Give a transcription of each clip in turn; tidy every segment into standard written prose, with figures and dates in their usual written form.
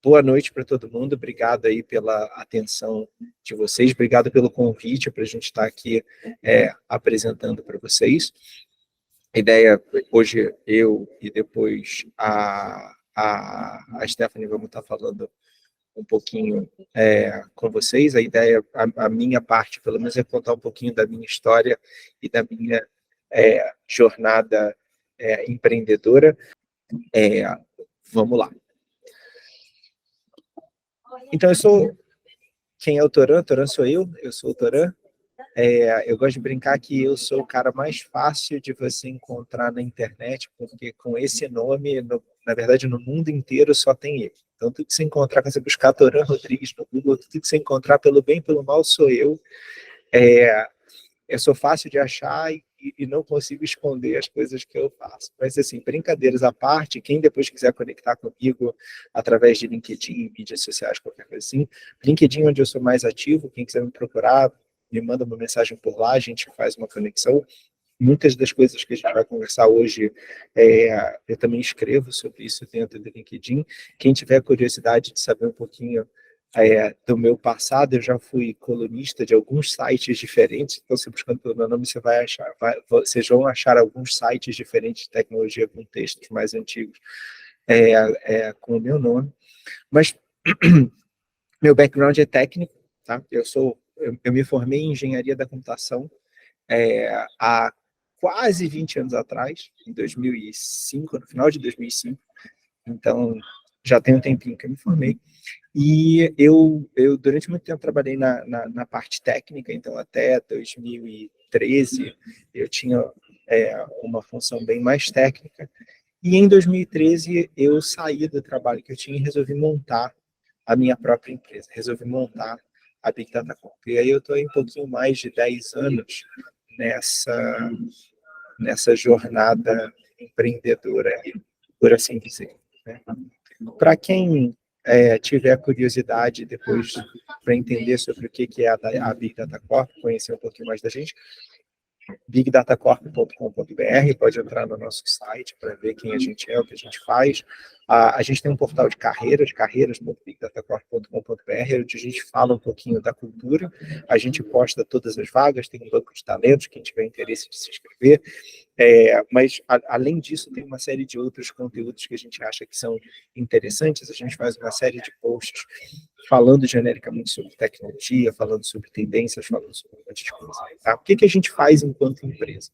Boa noite para todo mundo, obrigado aí pela atenção de vocês, obrigado pelo convite para a gente estar aqui apresentando para vocês. A ideia, hoje eu e depois a Stephanie vamos estar falando um pouquinho com vocês. A ideia, a minha parte, pelo menos, é contar um pouquinho da minha história e da minha jornada empreendedora. Vamos lá. Então, quem é o Toran? Toran sou eu sou o Toran. Eu gosto de brincar que eu sou o cara mais fácil de você encontrar na internet, porque com esse nome, na verdade, no mundo inteiro só tem ele. Então, tudo que você encontrar, quando você buscar Toran Rodrigues no Google, tudo que você encontrar pelo bem e pelo mal sou eu. Eu sou fácil de achar e não consigo esconder as coisas que eu faço. Mas, assim, brincadeiras à parte, quem depois quiser conectar comigo através de LinkedIn, mídias sociais, qualquer coisa assim, LinkedIn, onde eu sou mais ativo, quem quiser me procurar, me manda uma mensagem por lá, a gente faz uma conexão. Muitas das coisas que a gente vai conversar hoje, eu também escrevo sobre isso dentro do LinkedIn. Quem tiver curiosidade de saber um pouquinho do meu passado, eu já fui colunista de alguns sites diferentes, então, se buscando pelo meu nome, vocês vão achar alguns sites diferentes de tecnologia com textos mais antigos com o meu nome. Mas meu background é técnico, tá? Eu me formei em engenharia da computação há quase 20 anos atrás, em 2005, no final de 2005. Então, já tem um tempinho que eu me formei. E eu durante muito tempo, trabalhei na parte técnica, então, até 2013, eu tinha uma função bem mais técnica. E em 2013, eu saí do trabalho que eu tinha e resolvi montar a minha própria empresa, resolvi montar a Big Data Corp. E aí eu estou em um pouquinho mais de 10 anos nessa jornada empreendedora, por assim dizer, né? Para quem tiver curiosidade depois para entender sobre o que é a Big Data Corp, conhecer um pouquinho mais da gente, bigdatacorp.com.br, pode entrar no nosso site para ver quem a gente é, o que a gente faz. A gente tem um portal de carreiras.bigdatacorp.com.br, onde a gente fala um pouquinho da cultura, a gente posta todas as vagas, tem um banco de talentos, quem tiver interesse de se inscrever. Mas, além disso, tem uma série de outros conteúdos que a gente acha que são interessantes. A gente faz uma série de posts falando genericamente sobre tecnologia, falando sobre tendências, falando sobre um monte de coisa. Tá? O que a gente faz enquanto empresa?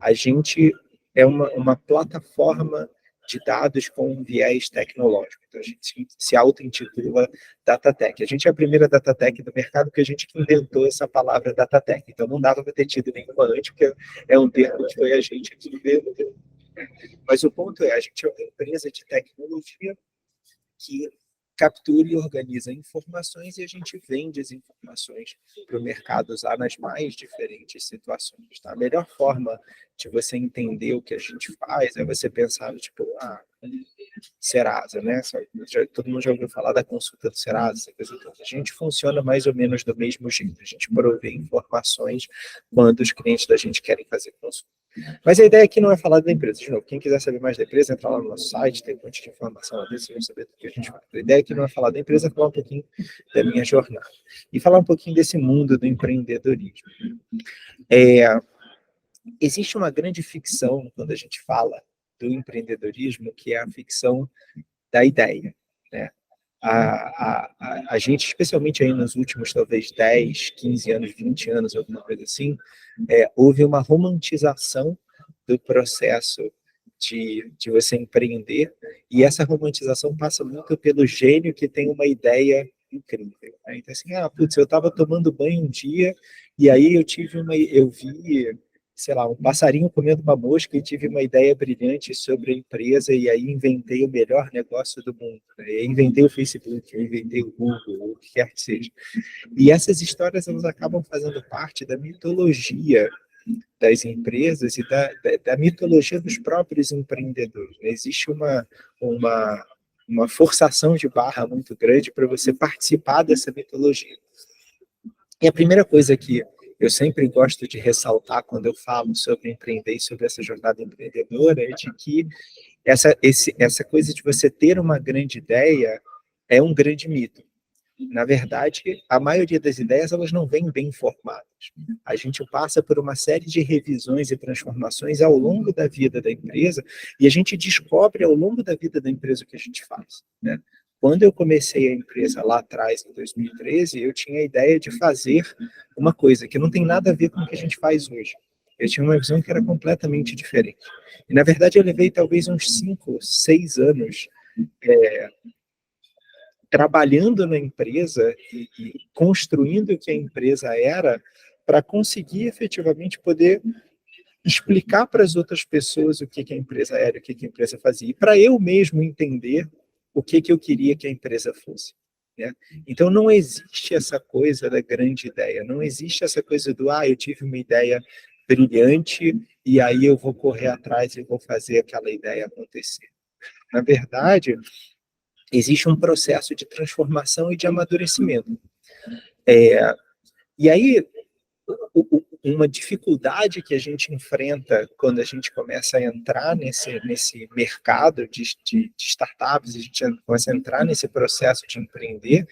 A gente é uma plataforma de dados com um viés tecnológico. Então, a gente se auto-intitula DataTech. A gente é a primeira DataTech do mercado, porque a gente que inventou essa palavra DataTech. Então, não dava para ter tido nenhuma antes, porque é um termo que foi a gente que inventou. Mas o ponto é, a gente é uma empresa de tecnologia que captura e organiza informações e a gente vende as informações para o mercado usar nas mais diferentes situações. Tá? A melhor forma de você entender o que a gente faz é você pensar no tipo, Serasa, né? Todo mundo já ouviu falar da consulta do Serasa, a gente funciona mais ou menos do mesmo jeito, a gente provê informações quando os clientes da gente querem fazer consulta. Mas a ideia aqui não é falar da empresa, de novo, quem quiser saber mais da empresa, entra lá no nosso site, tem um monte de informação ali, vocês vão saber do que a gente faz. A ideia aqui não é falar da empresa, é falar um pouquinho da minha jornada, e falar um pouquinho desse mundo do empreendedorismo. Existe uma grande ficção quando a gente fala do empreendedorismo, que é a ficção da ideia, né? A gente, especialmente aí nos últimos, talvez, 10, 15 anos, 20 anos, alguma coisa assim, houve uma romantização do processo de você empreender, e essa romantização passa muito pelo gênio que tem uma ideia incrível. Né? Então, assim, eu estava tomando banho um dia, e aí eu vi, sei lá, um passarinho comendo uma mosca e tive uma ideia brilhante sobre a empresa e aí inventei o melhor negócio do mundo. Né? Eu inventei o Facebook, eu inventei o Google, o que quer que seja. E essas histórias, elas acabam fazendo parte da mitologia das empresas e da mitologia dos próprios empreendedores. Né? Existe uma forçação de barra muito grande para você participar dessa mitologia. E a primeira coisa que eu sempre gosto de ressaltar quando eu falo sobre empreender e sobre essa jornada empreendedora é de que essa coisa de você ter uma grande ideia é um grande mito. Na verdade, a maioria das ideias elas não vêm bem formadas. A gente passa por uma série de revisões e transformações ao longo da vida da empresa e a gente descobre ao longo da vida da empresa o que a gente faz, né? Quando eu comecei a empresa lá atrás, em 2013, eu tinha a ideia de fazer uma coisa que não tem nada a ver com o que a gente faz hoje. Eu tinha uma visão que era completamente diferente. E, na verdade, eu levei talvez uns 5, 6 anos trabalhando na empresa e construindo o que a empresa era para conseguir efetivamente poder explicar para as outras pessoas o que a empresa era, o que a empresa fazia, e para eu mesmo entender o que eu queria que a empresa fosse. Né? Então, não existe essa coisa da grande ideia, não existe essa coisa do, eu tive uma ideia brilhante e aí eu vou correr atrás e vou fazer aquela ideia acontecer. Na verdade, existe um processo de transformação e de amadurecimento. E aí, uma dificuldade que a gente enfrenta quando a gente começa a entrar nesse mercado de startups, a gente começa a entrar nesse processo de empreender,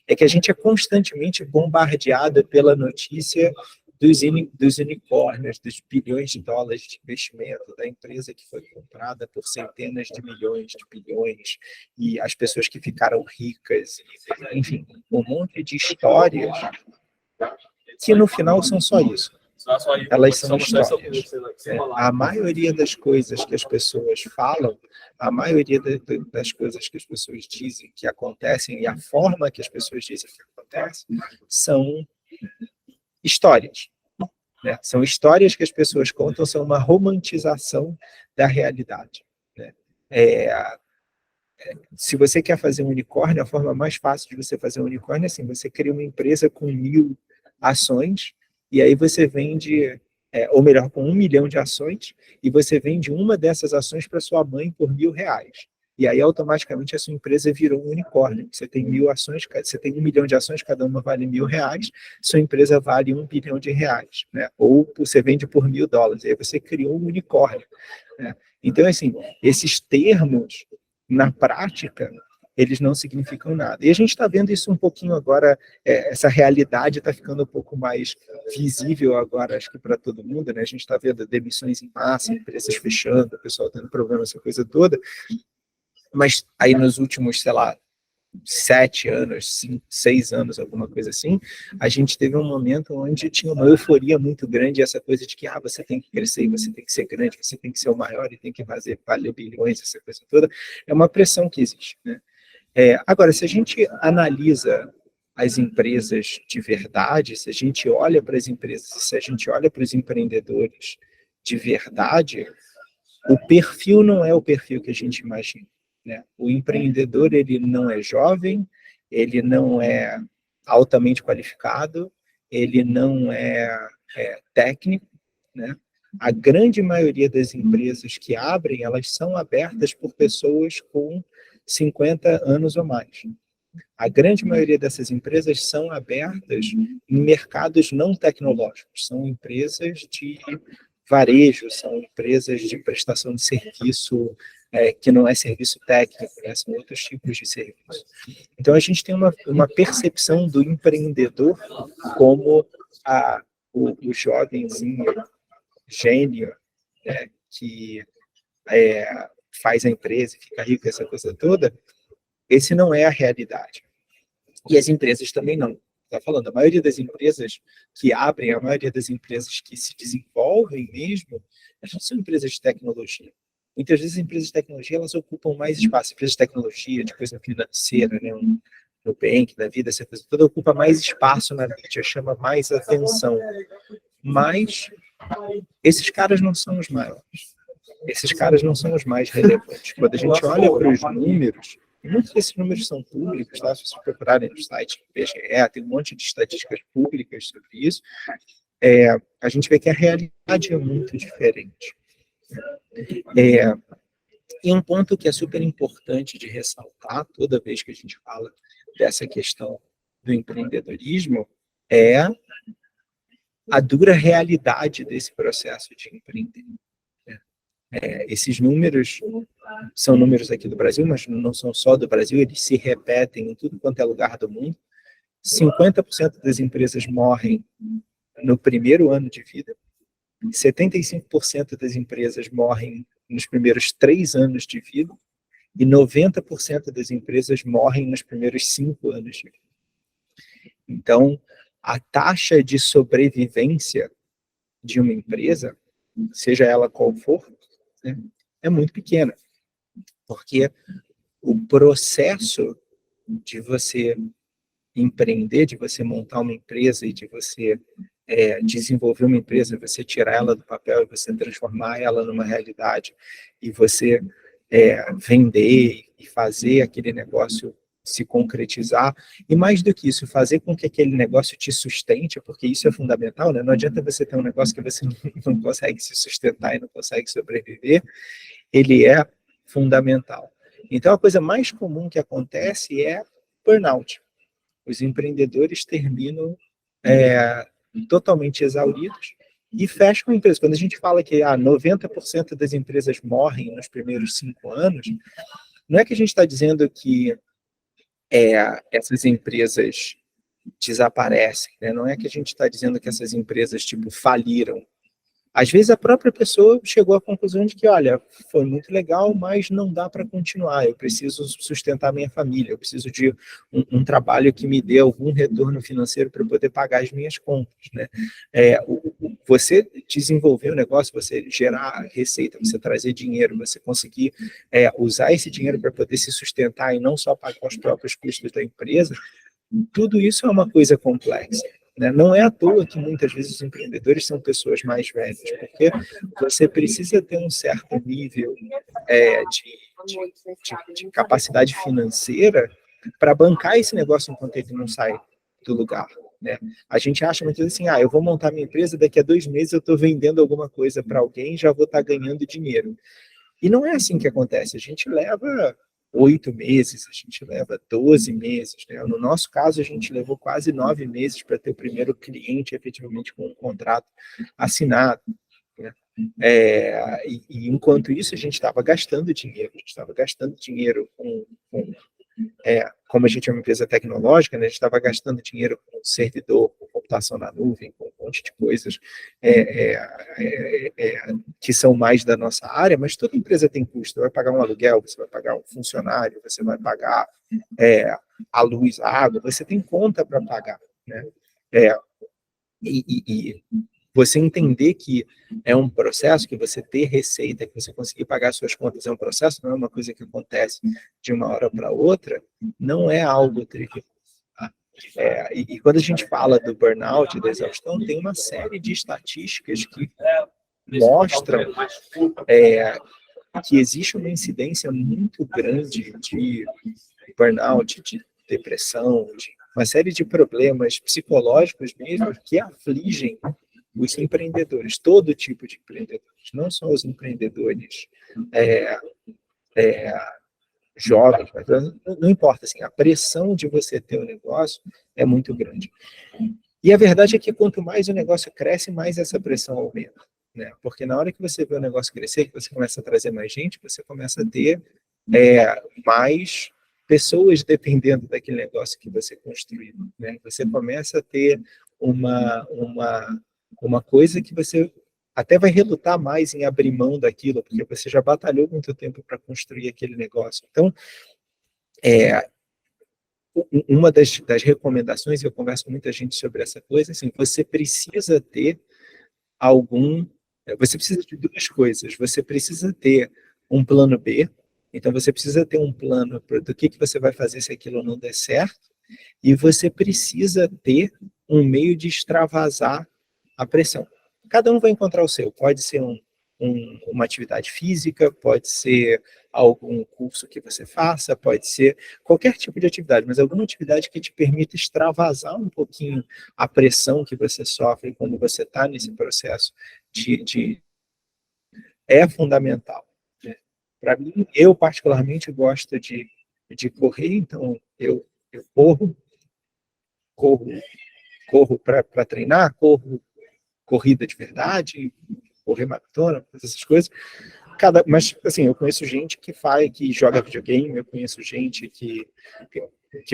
é que a gente é constantemente bombardeado pela notícia dos unicórnios, dos bilhões de dólares de investimento, da empresa que foi comprada por centenas de milhões de bilhões, e as pessoas que ficaram ricas, enfim, um monte de histórias que no final são só isso. Elas são histórias. A maioria das coisas que as pessoas falam, a maioria das coisas que as pessoas dizem que acontecem e a forma que as pessoas dizem que acontece são histórias. Né? São histórias que as pessoas contam, são uma romantização da realidade. Né? Se você quer fazer um unicórnio, a forma mais fácil de você fazer um unicórnio é assim, você cria uma empresa com 1.000 ações, e aí você vende, ou melhor, com 1 milhão de ações, e você vende uma dessas ações para sua mãe por R$ 1.000. E aí, automaticamente, a sua empresa virou um unicórnio. Você tem 1.000 ações, você tem 1 milhão de ações, cada uma vale R$ 1.000, sua empresa vale R$ 1 bilhão, né? Ou você vende por $1.000, aí você criou um unicórnio. Né? Então, assim, esses termos, na prática, eles não significam nada. E a gente está vendo isso um pouquinho agora, essa realidade está ficando um pouco mais visível agora, acho que para todo mundo, né? A gente está vendo demissões em massa, empresas fechando, o pessoal tendo problema, essa coisa toda, mas aí nos últimos, sei lá, 7 anos, 5, 6 anos, alguma coisa assim, a gente teve um momento onde tinha uma euforia muito grande, essa coisa de que você tem que crescer, você tem que ser grande, você tem que ser o maior e tem que valer bilhões, essa coisa toda, é uma pressão que existe. Né? Agora, se a gente analisa as empresas de verdade, se a gente olha para as empresas, se a gente olha para os empreendedores de verdade, o perfil não é o perfil que a gente imagina. Né? O empreendedor, ele não é jovem, ele não é altamente qualificado, ele não é técnico. Né? A grande maioria das empresas que abrem, elas são abertas por pessoas com 50 anos ou mais. A grande maioria dessas empresas são abertas em mercados não tecnológicos, são empresas de varejo, são empresas de prestação de serviço que não é serviço técnico, né? São outros tipos de serviço. Então, a gente tem uma percepção do empreendedor como o jovenzinho, gênio, né? Que faz a empresa, fica rico, essa coisa toda. Esse não é a realidade. E as empresas também não. Está falando, a maioria das empresas que abrem, a maioria das empresas que se desenvolvem mesmo, elas não são empresas de tecnologia. Muitas vezes as empresas de tecnologia, elas ocupam mais espaço. Empresas de tecnologia, de coisa financeira, né? Um Nubank, da vida, essa coisa toda, ocupa mais espaço na mídia, chama mais atenção. Mas esses caras não são os maiores. Esses caras não são os mais relevantes. Quando a gente olha para os números, e muitos desses números são públicos, tá? Se vocês procurarem no site do IBGE, tem um monte de estatísticas públicas sobre isso, a gente vê que a realidade é muito diferente. E um ponto que é super importante de ressaltar toda vez que a gente fala dessa questão do empreendedorismo é a dura realidade desse processo de empreender. Esses números são números aqui do Brasil, mas não são só do Brasil, eles se repetem em tudo quanto é lugar do mundo. 50% das empresas morrem no primeiro ano de vida, 75% das empresas morrem nos primeiros 3 anos de vida, e 90% das empresas morrem nos primeiros 5 anos de vida. Então, a taxa de sobrevivência de uma empresa, seja ela qual for, né, é muito pequena, porque o processo de você empreender, de você montar uma empresa e de você desenvolver uma empresa, você tirar ela do papel e você transformar ela numa realidade e você vender e fazer aquele negócio se concretizar, e mais do que isso, fazer com que aquele negócio te sustente, porque isso é fundamental, né? Não adianta você ter um negócio que você não consegue se sustentar e não consegue sobreviver, ele é fundamental. Então, a coisa mais comum que acontece é burnout. Os empreendedores terminam totalmente exauridos e fecham a empresa. Quando a gente fala que 90% das empresas morrem nos primeiros 5 anos, não é que a gente está dizendo que essas empresas desaparecem, né? Não é que a gente está dizendo que essas empresas tipo faliram. Às vezes a própria pessoa chegou à conclusão de que, olha, foi muito legal, mas não dá para continuar, eu preciso sustentar minha família, eu preciso de um trabalho que me dê algum retorno financeiro para poder pagar as minhas contas, né? Você desenvolver o negócio, você gerar receita, você trazer dinheiro, você conseguir usar esse dinheiro para poder se sustentar e não só pagar os próprios custos da empresa, tudo isso é uma coisa complexa. Né? Não é à toa que muitas vezes os empreendedores são pessoas mais velhas, porque você precisa ter um certo nível de capacidade financeira para bancar esse negócio enquanto ele não sai do lugar. Né? A gente acha muitas vezes assim, eu vou montar minha empresa, daqui a 2 meses eu estou vendendo alguma coisa para alguém e já vou estar ganhando dinheiro. E não é assim que acontece, a gente leva 8 meses, a gente leva 12 meses. Né? No nosso caso, a gente levou quase 9 meses para ter o primeiro cliente efetivamente com um contrato assinado. Né? E enquanto isso, a gente estava gastando dinheiro como a gente é uma empresa tecnológica, né, a gente estava gastando dinheiro com servidor, com computação na nuvem, com um monte de coisas que são mais da nossa área, mas toda empresa tem custo. Você vai pagar um aluguel, você vai pagar um funcionário, você vai pagar a luz, a água, você tem conta para pagar. Né? E você entender que é um processo, que você ter receita, que você conseguir pagar suas contas é um processo, não é uma coisa que acontece de uma hora para outra, não é algo trivial. E quando a gente fala do burnout, da exaustão, tem uma série de estatísticas que mostram que existe uma incidência muito grande de burnout, de depressão, de uma série de problemas psicológicos mesmo que afligem os empreendedores, todo tipo de empreendedores, não só os empreendedores jovens, mas não importa, assim, a pressão de você ter um negócio é muito grande. E a verdade é que quanto mais o negócio cresce, mais essa pressão aumenta. Né? Porque na hora que você vê o negócio crescer, que você começa a trazer mais gente, você começa a ter mais pessoas dependendo daquele negócio que você construiu. Né? Você começa a ter uma coisa que você até vai relutar mais em abrir mão daquilo, porque você já batalhou muito tempo para construir aquele negócio. Então, uma das recomendações, eu converso com muita gente sobre essa coisa, assim, você precisa ter você precisa de 2 coisas, você precisa ter um plano B, então você precisa ter um plano do que você vai fazer se aquilo não der certo, e você precisa ter um meio de extravasar a pressão. Cada um vai encontrar o seu, pode ser uma atividade física, pode ser algum curso que você faça, pode ser qualquer tipo de atividade, mas alguma atividade que te permita extravasar um pouquinho a pressão que você sofre quando você está nesse processo é fundamental. Né? Para mim, eu particularmente gosto de correr, então eu corro para treinar, corro corrida de verdade, correr maratona, essas coisas, Mas, assim, eu conheço gente que joga videogame, eu conheço gente que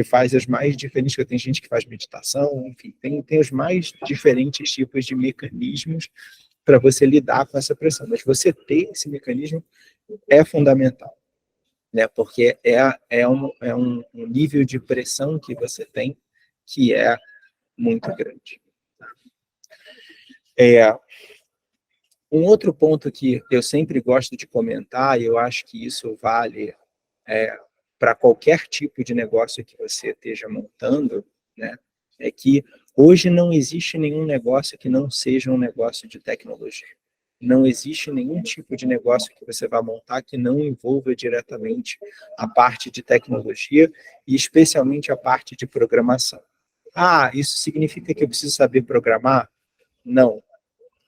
faz as mais diferentes, tem gente que faz meditação, enfim, tem os mais diferentes tipos de mecanismos para você lidar com essa pressão. Mas você ter esse mecanismo é fundamental, né? Porque é um nível de pressão que você tem que é muito grande. Um outro ponto que eu sempre gosto de comentar, e eu acho que isso vale para qualquer tipo de negócio que você esteja montando, né, é que hoje não existe nenhum negócio que não seja um negócio de tecnologia. Não existe nenhum tipo de negócio que você vá montar que não envolva diretamente a parte de tecnologia e especialmente a parte de programação. Ah, isso significa que eu preciso saber programar? Não.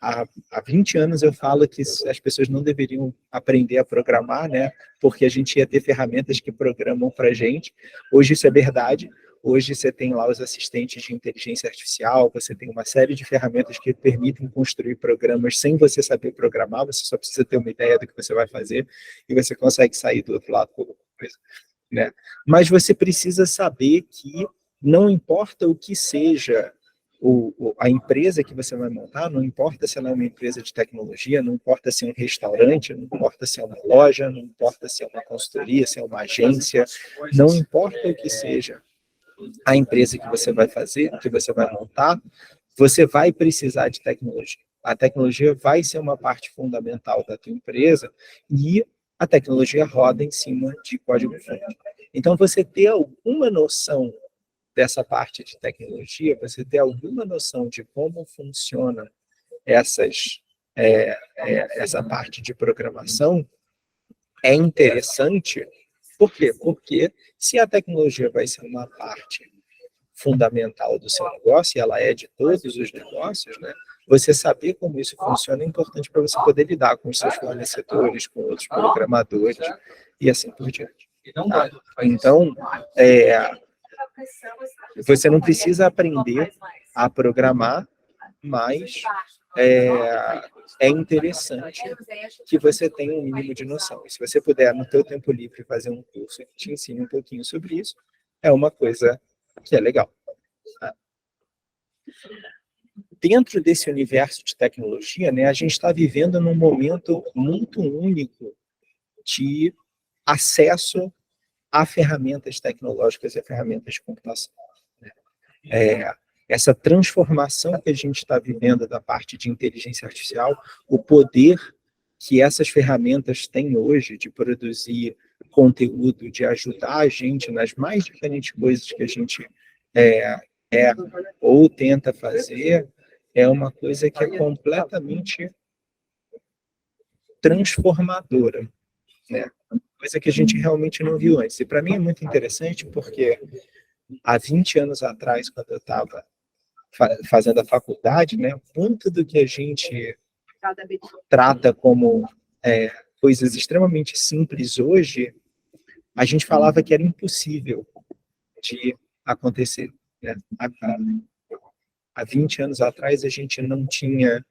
Há 20 anos eu falo que as pessoas não deveriam aprender a programar, né? Porque a gente ia ter ferramentas que programam para a gente. Hoje isso é verdade. Hoje você tem lá os assistentes de inteligência artificial, você tem uma série de ferramentas que permitem construir programas sem você saber programar, você só precisa ter uma ideia do que você vai fazer e você consegue sair do outro lado com alguma coisa, né? Mas você precisa saber que não importa o que seja a empresa que você vai montar, não importa se ela é uma empresa de tecnologia, não importa se é um restaurante, não importa se é uma loja, não importa se é uma consultoria, se é uma agência, não importa o que seja a empresa que você vai fazer, que você vai montar, você vai precisar de tecnologia. A tecnologia vai ser uma parte fundamental da tua empresa e a tecnologia roda em cima de código-fonte. Então, você ter alguma noção dessa parte de tecnologia, você ter alguma noção de como funciona essa parte de programação é interessante. Por quê? Porque se a tecnologia vai ser uma parte fundamental do seu negócio, e ela é de todos os negócios, né? Você saber como isso funciona é importante para você poder lidar com os seus fornecedores, com outros programadores e assim por diante. Tá? Então, você não precisa aprender a programar, mas é interessante que você tenha um mínimo de noção. E se você puder, no seu tempo livre, fazer um curso que te ensine um pouquinho sobre isso, é uma coisa que é legal. Tá? Dentro desse universo de tecnologia, né, a gente está vivendo num momento muito único de acesso a ferramentas tecnológicas e a ferramentas de computação. Essa transformação que a gente está vivendo da parte de inteligência artificial, o poder que essas ferramentas têm hoje de produzir conteúdo, de ajudar a gente nas mais diferentes coisas que a gente ou tenta fazer, é uma coisa que é completamente transformadora, né? Coisa que a gente realmente não viu antes. E para mim é muito interessante porque há 20 anos atrás, quando eu estava fazendo a faculdade, né, muito do que a gente trata como coisas extremamente simples hoje, a gente falava que era impossível de acontecer. Né? Há 20 anos atrás a gente não tinha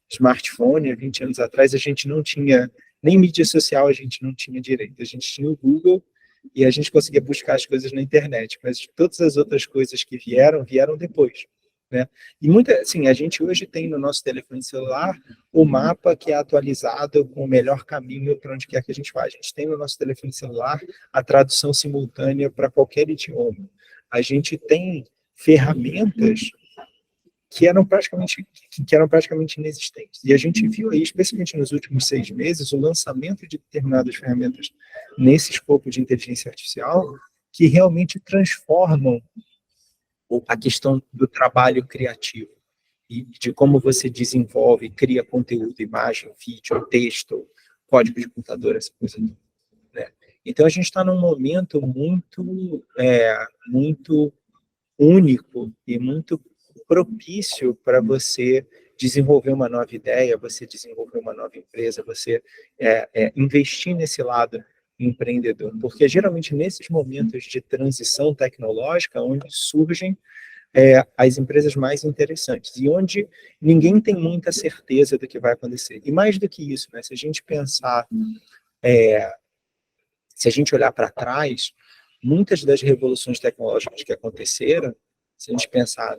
smartphone, há 20 anos atrás a gente não tinha nem mídia social, a gente não tinha direito. A gente tinha o Google e a gente conseguia buscar as coisas na internet, mas todas as outras coisas que vieram depois. Né? E assim, a gente hoje tem no nosso telefone celular o mapa que é atualizado com o melhor caminho para onde quer que a gente vá. A gente tem no nosso telefone celular a tradução simultânea para qualquer idioma. A gente tem ferramentas que eram praticamente inexistentes. E a gente viu aí, especialmente nos últimos 6 meses, o lançamento de determinadas ferramentas nesse escopo de inteligência artificial que realmente transformam a questão do trabalho criativo e de como você desenvolve, cria conteúdo, imagem, vídeo, texto, código de computador, essa coisa toda, né? Então, a gente está num momento muito único e muito propício para você desenvolver uma nova ideia, você desenvolver uma nova empresa, você investir nesse lado empreendedor, porque geralmente nesses momentos de transição tecnológica onde surgem as empresas mais interessantes, e onde ninguém tem muita certeza do que vai acontecer. E mais do que isso, né, se a gente pensar, se a gente olhar para trás, muitas das revoluções tecnológicas que aconteceram, se a gente pensar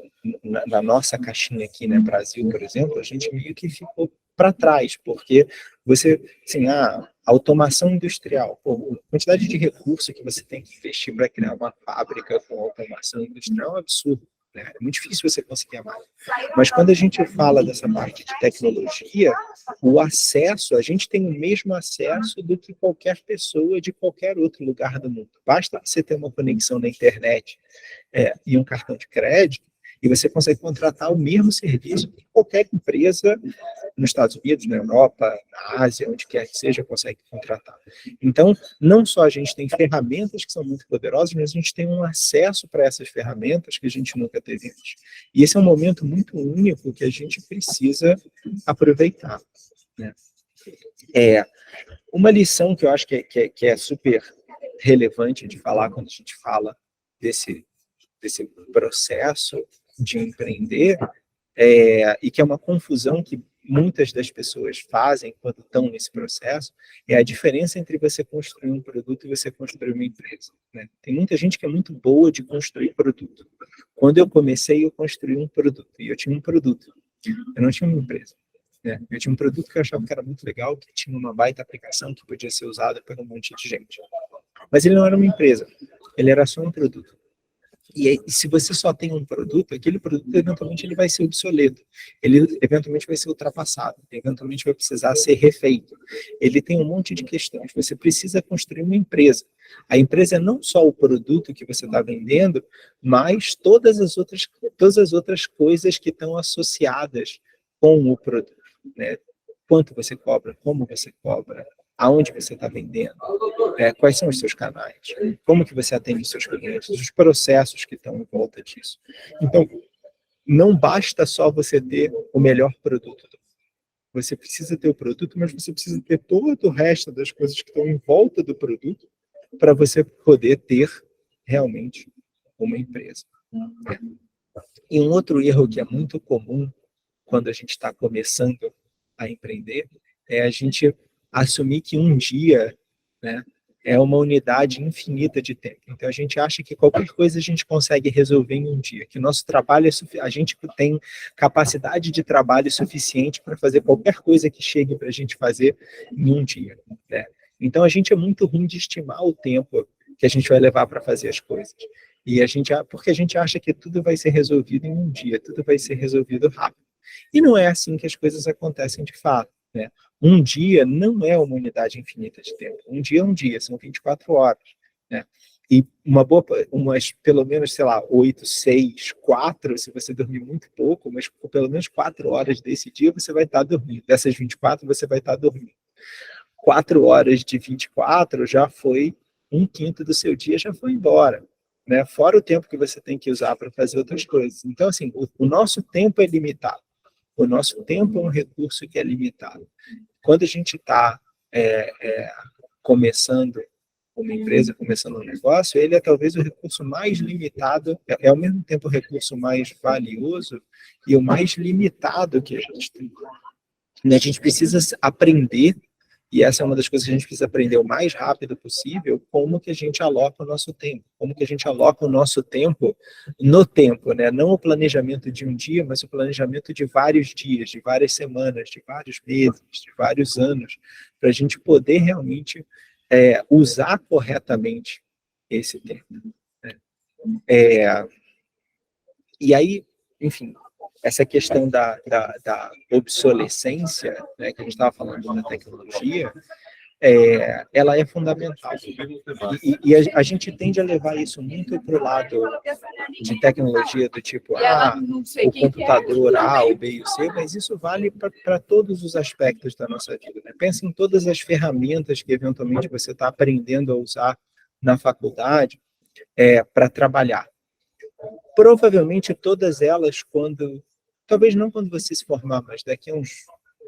na nossa caixinha aqui, né, Brasil, por exemplo, a gente meio que ficou para trás, porque você, assim, a automação industrial, pô, a quantidade de recurso que você tem que investir para criar uma fábrica com automação industrial é um absurdo, né? É muito difícil você conseguir a máquina. Mas quando a gente fala dessa parte de tecnologia, o acesso, a gente tem o mesmo acesso do que qualquer pessoa de qualquer outro lugar do mundo. Basta você ter uma conexão na internet e um cartão de crédito, e você consegue contratar o mesmo serviço que qualquer empresa nos Estados Unidos, na Europa, na Ásia, onde quer que seja, consegue contratar. Então, não só a gente tem ferramentas que são muito poderosas, mas a gente tem um acesso para essas ferramentas que a gente nunca teve antes. E esse é um momento muito único que a gente precisa aproveitar, né? Uma lição que eu acho que é super relevante de falar quando a gente fala desse processo de empreender, e que é uma confusão que muitas das pessoas fazem quando estão nesse processo, é a diferença entre você construir um produto e você construir uma empresa, né? Tem muita gente que é muito boa de construir produto. Quando eu comecei, eu construí um produto, e eu tinha um produto, eu não tinha uma empresa, né? Eu tinha um produto que eu achava que era muito legal, que tinha uma baita aplicação que podia ser usada por um monte de gente. Mas ele não era uma empresa, ele era só um produto. E se você só tem um produto, aquele produto eventualmente ele vai ser obsoleto, ele eventualmente vai ser ultrapassado, eventualmente vai precisar ser refeito. Ele tem um monte de questões. Você precisa construir uma empresa. A empresa é não só o produto que você está vendendo, mas todas as outras coisas que estão associadas com o produto, né? Quanto você cobra, como você cobra, aonde você está vendendo, quais são os seus canais, como que você atende os seus clientes, os processos que estão em volta disso. Então, não basta só você ter o melhor produto. Você precisa ter o produto, mas você precisa ter todo o resto das coisas que estão em volta do produto para você poder ter realmente uma empresa. E um outro erro que é muito comum quando a gente está começando a empreender é a gente assumir que um dia, né, é uma unidade infinita de tempo. Então a gente acha que qualquer coisa a gente consegue resolver em um dia, que o nosso trabalho a gente tem capacidade de trabalho suficiente para fazer qualquer coisa que chegue para a gente fazer em um dia, né? Então a gente é muito ruim de estimar o tempo que a gente vai levar para fazer as coisas. Porque a gente acha que tudo vai ser resolvido em um dia, tudo vai ser resolvido rápido. E não é assim que as coisas acontecem de fato, né? Um dia não é uma unidade infinita de tempo. Um dia é um dia, são 24 horas, né? E pelo menos, sei lá, 8, 6, 4, se você dormir muito pouco, mas pelo menos 4 horas desse dia você vai estar dormindo. Dessas 24, você vai estar dormindo. 4 horas de 24 já foi, 1/5 do seu dia já foi embora, né? Fora o tempo que você tem que usar para fazer outras coisas. Então, assim, o nosso tempo é limitado. O nosso tempo é um recurso que é limitado. Quando a gente está começando uma empresa, começando um negócio, ele é talvez o recurso mais limitado, é ao mesmo tempo o recurso mais valioso e o mais limitado que a gente tem. A gente precisa aprender, e essa é uma das coisas que a gente precisa aprender o mais rápido possível, como que a gente aloca o nosso tempo, como que a gente aloca o nosso tempo no tempo, né? Não o planejamento de um dia, mas o planejamento de vários dias, de várias semanas, de vários meses, de vários anos, para a gente poder realmente usar corretamente esse tempo, né? E aí, enfim, essa questão da obsolescência, né, que a gente estava falando da tecnologia, ela é fundamental. E a gente tende a levar isso muito para o lado de tecnologia do tipo, o computador A, o B e o C, mas isso vale para todos os aspectos da nossa vida, né? Pensa em todas as ferramentas que eventualmente você está aprendendo a usar na faculdade para trabalhar. Provavelmente todas elas, talvez não quando você se formar, mas daqui a uns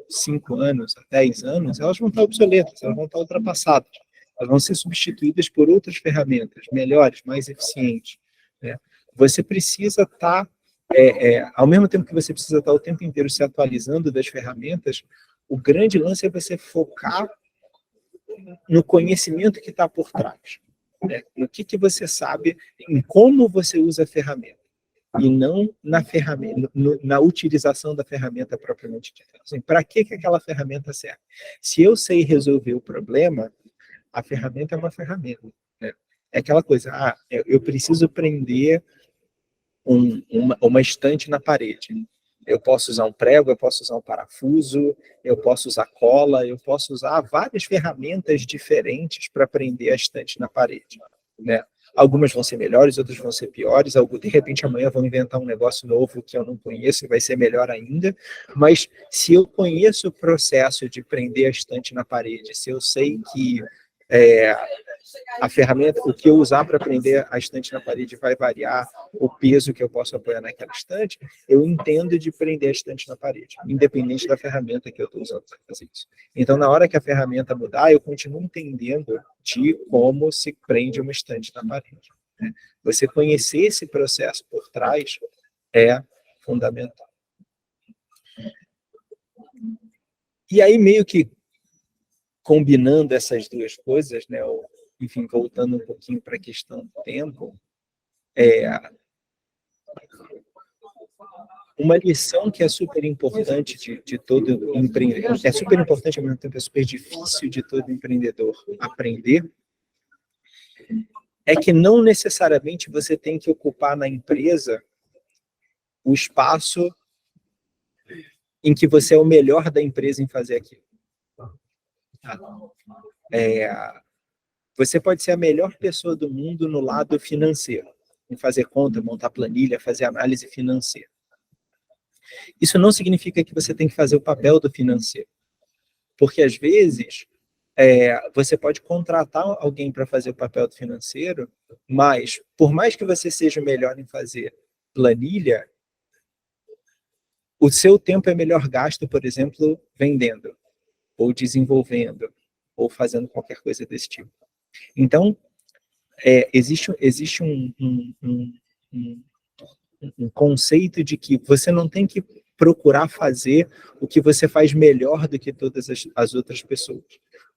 5 anos, a 10 anos, elas vão estar obsoletas, elas vão estar ultrapassadas. Elas vão ser substituídas por outras ferramentas melhores, mais eficientes, né? Você precisa estar Ao mesmo tempo que você precisa estar o tempo inteiro se atualizando das ferramentas, o grande lance é você focar no conhecimento que está por trás, né? No que você sabe, em como você usa a ferramenta, e não na ferramenta, na utilização da ferramenta propriamente dita. Assim, para que aquela ferramenta serve? Se eu sei resolver o problema, a ferramenta é uma ferramenta, né? É aquela coisa, eu preciso prender uma estante na parede. Eu posso usar um prego, eu posso usar um parafuso, eu posso usar cola, eu posso usar várias ferramentas diferentes para prender a estante na parede, né? Algumas vão ser melhores, outras vão ser piores. De repente, amanhã vão inventar um negócio novo que eu não conheço e vai ser melhor ainda. Mas se eu conheço o processo de prender a estante na parede, se eu sei que a ferramenta, o que eu usar para prender a estante na parede vai variar o peso que eu posso apoiar naquela estante, eu entendo de prender a estante na parede, independente da ferramenta que eu estou usando para fazer isso. Então, na hora que a ferramenta mudar, eu continuo entendendo de como se prende uma estante na parede, né? Você conhecer esse processo por trás é fundamental. E aí, meio que combinando essas duas coisas, né, enfim, voltando um pouquinho para a questão do tempo, uma lição que é super importante de todo empreendedor, é super importante ao mesmo tempo, é super difícil de todo empreendedor aprender, é que não necessariamente você tem que ocupar na empresa o espaço em que você é o melhor da empresa em fazer aquilo. Você pode ser a melhor pessoa do mundo no lado financeiro, em fazer conta, montar planilha, fazer análise financeira. Isso não significa que você tem que fazer o papel do financeiro, porque às vezes você pode contratar alguém para fazer o papel do financeiro, mas por mais que você seja o melhor em fazer planilha, o seu tempo é melhor gasto, por exemplo, vendendo, ou desenvolvendo, ou fazendo qualquer coisa desse tipo. Então, existe um conceito de que você não tem que procurar fazer o que você faz melhor do que todas as outras pessoas.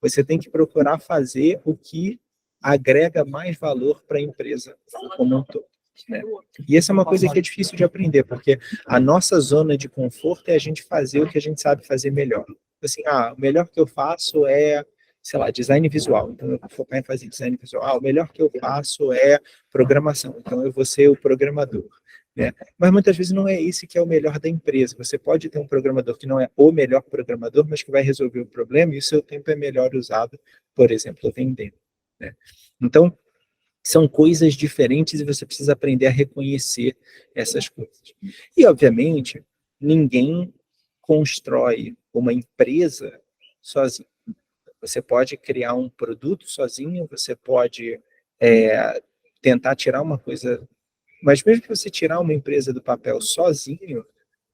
Você tem que procurar fazer o que agrega mais valor para a empresa como um todo, né? E essa é uma coisa que é difícil de aprender, porque a nossa zona de conforto é a gente fazer o que a gente sabe fazer melhor. Assim, o melhor que eu faço é, sei lá, design visual, então eu vou focar em fazer design visual. O melhor que eu faço é programação, então eu vou ser o programador, né? Mas muitas vezes não é esse que é o melhor da empresa. Você pode ter um programador que não é o melhor programador, mas que vai resolver o problema e o seu tempo é melhor usado, por exemplo, vendendo, né? Então, são coisas diferentes e você precisa aprender a reconhecer essas coisas. E, obviamente, ninguém constrói uma empresa sozinho. Você pode criar um produto sozinho, você pode tentar tirar uma coisa, mas mesmo que você tirar uma empresa do papel sozinho,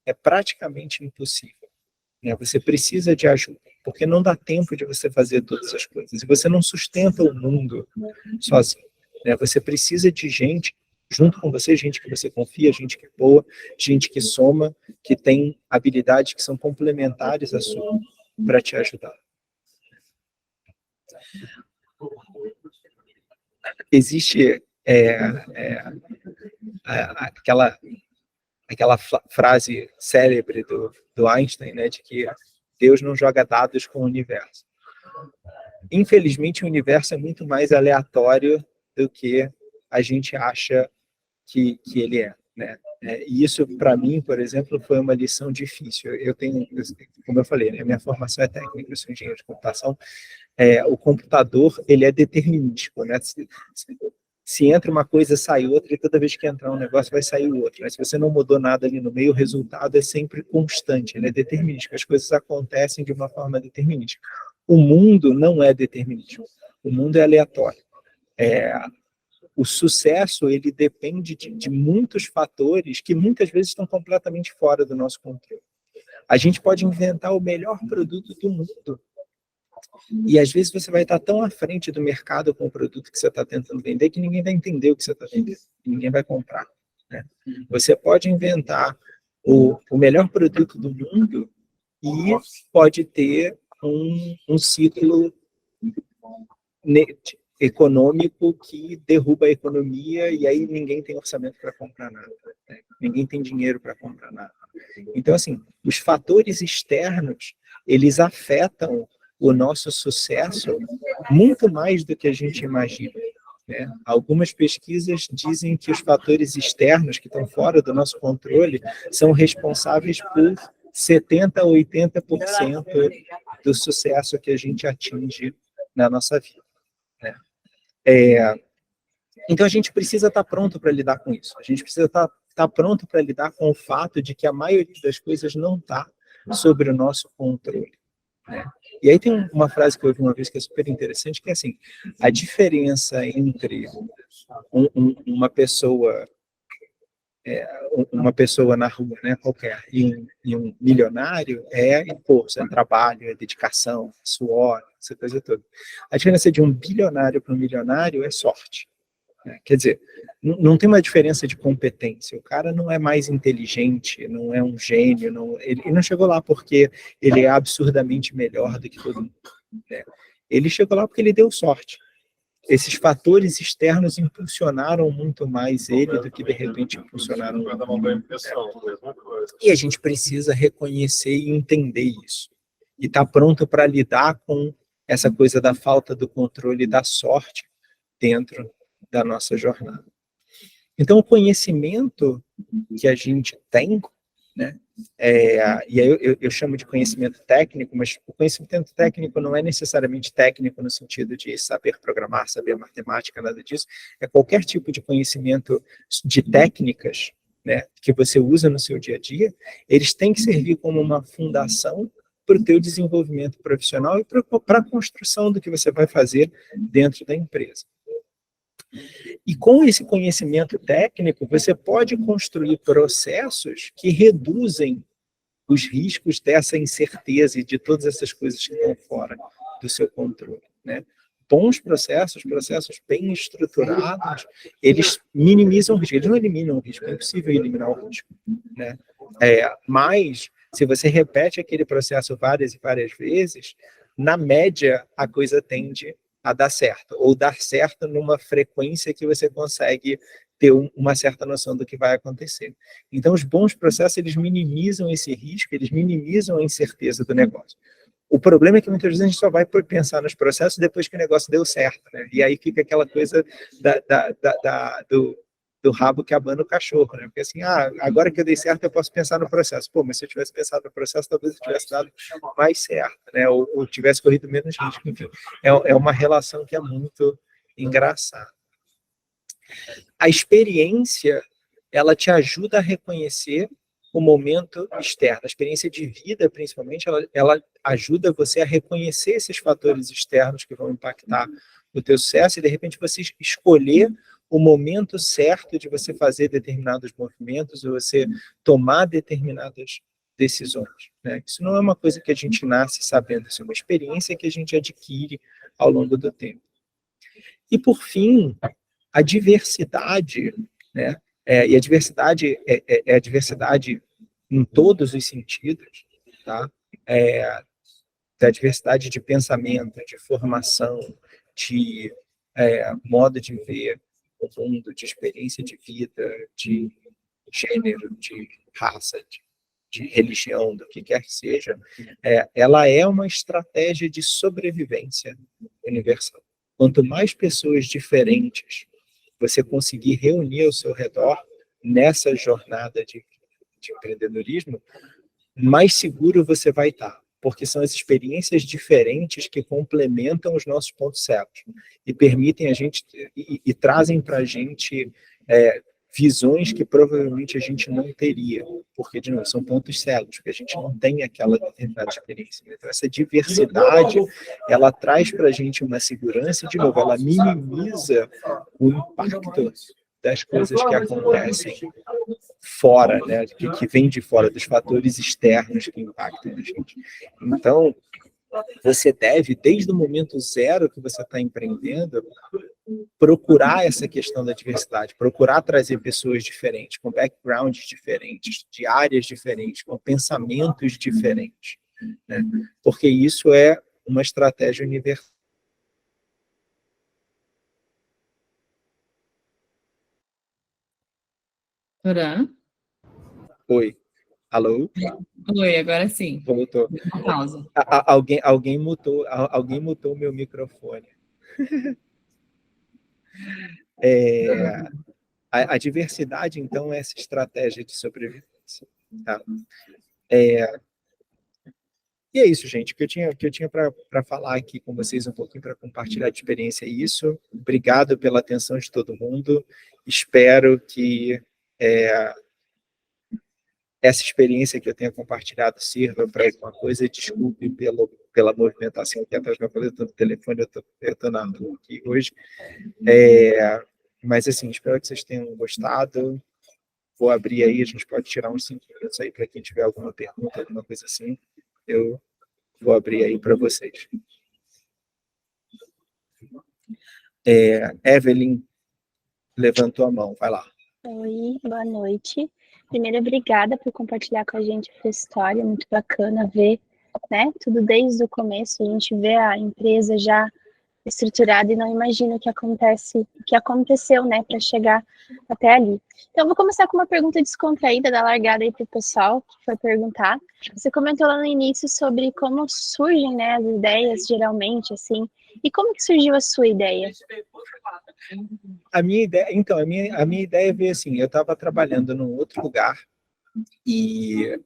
é praticamente impossível, né? Você precisa de ajuda, porque não dá tempo de você fazer todas as coisas, e você não sustenta o mundo sozinho, né? Você precisa de gente junto com você, gente que você confia, gente que é boa, gente que soma, que tem habilidades que são complementares à sua, para te ajudar. Existe aquela frase célebre do Einstein, né, de que Deus não joga dados com o universo. Infelizmente, o universo é muito mais aleatório do que a gente acha que ele é, né? E isso, para mim, por exemplo, foi uma lição difícil. Como eu falei, né, minha formação é técnica, eu sou engenheiro de computação. O computador, ele é determinístico, né? Se entra uma coisa, sai outra, e toda vez que entrar um negócio, vai sair o outro. Mas se você não mudou nada ali no meio, o resultado é sempre constante, ele é determinístico. As coisas acontecem de uma forma determinística. O mundo não é determinístico. O mundo é aleatório. O sucesso, ele depende de muitos fatores que muitas vezes estão completamente fora do nosso controle. A gente pode inventar o melhor produto do mundo, e às vezes você vai estar tão à frente do mercado com o produto que você está tentando vender que ninguém vai entender o que você está vendendo, ninguém vai comprar. né? Você pode inventar o melhor produto do mundo e pode ter um ciclo econômico que derruba a economia e aí ninguém tem orçamento para comprar nada, né? Ninguém tem dinheiro para comprar nada. Então, assim, os fatores externos, eles afetam o nosso sucesso muito mais do que a gente imagina, né? Algumas pesquisas dizem que os fatores externos que estão fora do nosso controle são responsáveis por 70% a 80% do sucesso que a gente atinge na nossa vida, né? Então a gente precisa estar pronto para lidar com isso. A gente precisa estar pronto para lidar com o fato de que a maioria das coisas não está sobre o nosso controle, né? E aí tem uma frase que eu ouvi uma vez que é super interessante, que é assim: a diferença entre uma pessoa na rua, né, qualquer, e um milionário é impulso, é trabalho, é dedicação, é suor, essa coisa toda. A diferença de um bilionário para um milionário é sorte, né? Quer dizer, não tem uma diferença de competência. O cara não é mais inteligente, não é um gênio, ele não chegou lá porque ele é absurdamente melhor do que todo mundo, né? Ele chegou lá porque ele deu sorte. Esses fatores externos impulsionaram muito mais ele do que, de repente, impulsionaram ele. E a gente precisa reconhecer e entender isso. E estar pronto para lidar com essa coisa da falta do controle e da sorte dentro da nossa jornada. Então, o conhecimento que a gente tem, né, e aí eu chamo de conhecimento técnico, mas o conhecimento técnico não é necessariamente técnico no sentido de saber programar, saber matemática, nada disso. É qualquer tipo de conhecimento de técnicas, né, que você usa no seu dia a dia, eles têm que servir como uma fundação para o teu desenvolvimento profissional e para a construção do que você vai fazer dentro da empresa. E com esse conhecimento técnico, você pode construir processos que reduzem os riscos dessa incerteza e de todas essas coisas que estão fora do seu controle, né? Bons processos bem estruturados, eles minimizam o risco, eles não eliminam o risco, é impossível eliminar o risco, né? Mas, se você repete aquele processo várias e várias vezes, na média, a coisa tende a dar certo, ou dar certo numa frequência que você consegue ter uma certa noção do que vai acontecer. Então, os bons processos, eles minimizam esse risco, eles minimizam a incerteza do negócio. O problema é que muitas vezes a gente só vai pensar nos processos depois que o negócio deu certo, né? E aí fica aquela coisa do rabo que abana o cachorro, né? Porque assim, agora que eu dei certo, eu posso pensar no processo. Pô, mas se eu tivesse pensado no processo, talvez eu tivesse dado mais certo, né? Ou tivesse corrido menos risco. Enfim, é uma relação que é muito engraçada. A experiência, ela te ajuda a reconhecer o momento externo. A experiência de vida, principalmente, ela ajuda você a reconhecer esses fatores externos que vão impactar o teu sucesso e, de repente, você escolher o momento certo de você fazer determinados movimentos ou você tomar determinadas decisões, né? Isso não é uma coisa que a gente nasce sabendo, isso é uma experiência que a gente adquire ao longo do tempo. E, por fim, a diversidade, né? E a diversidade é a diversidade em todos os sentidos, tá? Da diversidade de pensamento, de formação, de modo de ver o mundo, de experiência de vida, de gênero, de raça, de religião, do que quer que seja, ela é uma estratégia de sobrevivência universal. Quanto mais pessoas diferentes você conseguir reunir ao seu redor nessa jornada de empreendedorismo, mais seguro você vai estar, porque são as experiências diferentes que complementam os nossos pontos cegos e permitem a gente e trazem para a gente visões que provavelmente a gente não teria, porque, de novo, são pontos cegos, porque a gente não tem aquela determinada experiência. Então, essa diversidade, ela traz para a gente uma segurança e, de novo, ela minimiza o impacto das coisas que acontecem fora, né, que vem de fora, dos fatores externos que impactam a gente. Então, você deve, desde o momento zero que você está empreendendo, procurar essa questão da diversidade, procurar trazer pessoas diferentes, com backgrounds diferentes, de áreas diferentes, com pensamentos diferentes, né? Porque isso é uma estratégia universal. Toran? Oi, alô? Oi, agora sim. Voltou. Uma pausa. Alguém mutou o meu microfone. A diversidade, então, é essa estratégia de sobrevivência. Tá? E é isso, gente, que eu tinha para falar aqui com vocês um pouquinho, para compartilhar de experiência é isso. Obrigado pela atenção de todo mundo. Espero que essa experiência que eu tenha compartilhado sirva para alguma coisa. Desculpe pela movimentação aqui atrás do meu telefone, eu estou na rua aqui hoje. Mas, assim, espero que vocês tenham gostado. Vou abrir aí, a gente pode tirar uns 5 minutos aí para quem tiver alguma pergunta, alguma coisa assim. Eu vou abrir aí para vocês. Evelyn levantou a mão, vai lá. Oi, boa noite. Primeiro, obrigada por compartilhar com a gente essa história, muito bacana ver, né, tudo desde o começo, a gente vê a empresa já estruturada e não imagina o que aconteceu, né, para chegar até ali. Então, eu vou começar com uma pergunta descontraída, da largada aí para o pessoal que foi perguntar. Você comentou lá no início sobre como surgem, né, as ideias, geralmente, assim, e como que surgiu a sua ideia? A minha ideia, então, a minha ideia veio assim, eu estava trabalhando num outro lugar e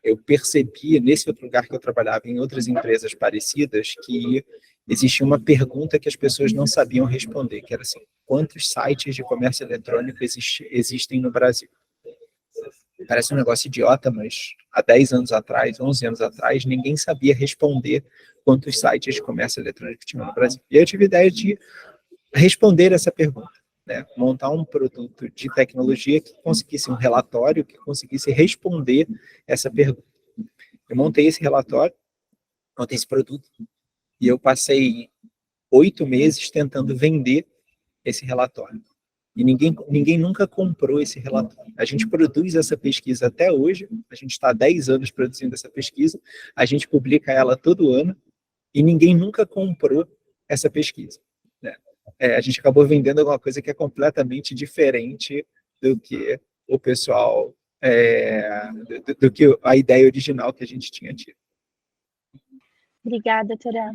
eu percebi, nesse outro lugar que eu trabalhava, em outras empresas parecidas, que existia uma pergunta que as pessoas não sabiam responder, que era assim, quantos sites de comércio eletrônico existem no Brasil? Parece um negócio idiota, mas há 10 anos atrás, 11 anos atrás, ninguém sabia responder quantos sites de comércio eletrônico tinham no Brasil. E eu tive a ideia de responder essa pergunta, né? Montar um produto de tecnologia que conseguisse um relatório, que conseguisse responder essa pergunta. Eu montei esse relatório, montei esse produto, e eu passei 8 meses tentando vender esse relatório. E ninguém nunca comprou esse relatório. A gente produz essa pesquisa até hoje, a gente está há 10 anos produzindo essa pesquisa, a gente publica ela todo ano, e ninguém nunca comprou essa pesquisa, né? A gente acabou vendendo alguma coisa que é completamente diferente do que o pessoal, do que a ideia original que a gente tinha tido. Obrigada, Torá.